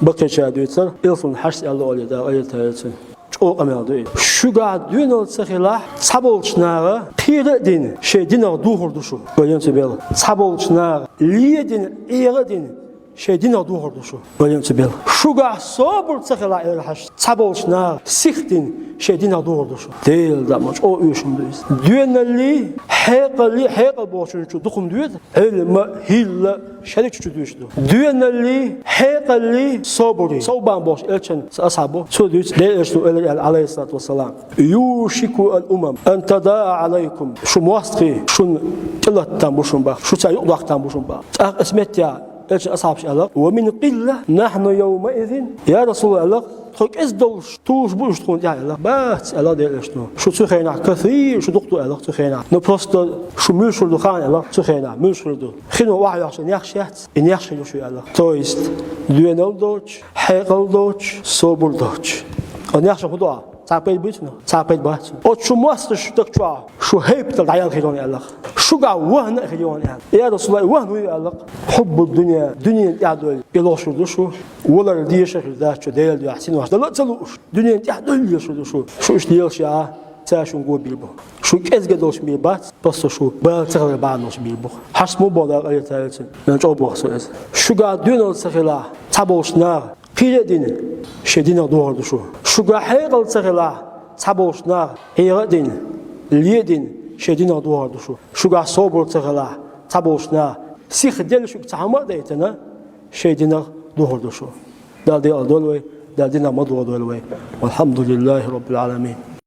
بقي شادويتر إلفون حش الله عليه دا عليه تايتن شو قمل دوي شو قاعد دون السخيلة صبولشنا قير دين شيء دين دوهر دوشو قليم تبيل صبولشنا ليه دين إير دين شيء دين دوهر دوشو قليم تبيل شو قاعد صبر السخيلة إير حش صبولشنا سيخ دين شيء دين دوهر دوشو ديل دا مش أو يوشم دويس دون اللي حقل بوشون شو دخم دويد علم هيل شريك شو دويش دو دون اللي حقل صبري صوبان بوش إلشن أصحابه شو دويس ديل شو عليه الصلاة والسلام يوشك الأمم أن تداعى عليكم شو موثقي شو تلت تنبوشون با شو تيقضح تنبوشون با اسمت يا إلشن أصحاب شألق ومن قلة نحن يومئذ يا رسول الله خلق إزدولش توش بوش تكون يا الله بس الله دير إشتو شو تخينا كثير شو دكتور الله تخينا نبرست شو ملشل دخان الله تخينا ملشل دو خينو واحد عشان يخشيت إن يخشي شو الله تويست دوينال دوتش حيقل دوتش صبر دوتش أن يخشى خدوا تعبيد بيتنا تعبيد باتنا أو شو ماستش تكتوا شو هيبت العيال خيرون الله شو قا وهن خيرون يا رسول الله وهن يا الله حب الدنيا دنيا يعدل يلوش شو ولا رديش ذات شو ديل دي أحسن واحد لا تلوش دنيا يعدل شو إيش ديل شيء تاشون جو بيلبو شو كيس قدوش بيلبات بس شو بتغير بعضوش بيلبو حس مو بعض على ثالثين نجوبه سويس شو قا دون السخيلة تبوش نار قيدين شدينا دور شو قا حيقل السخيلة تبوش نار هيردين ليدين شدينا دور شو قا صبر السخيلة تبوش نار سيخ ديل شو تعمد ديتنا شدينا دور دال دي أدولوي دال دينا مدور دولوي والحمد لله رب العالمين.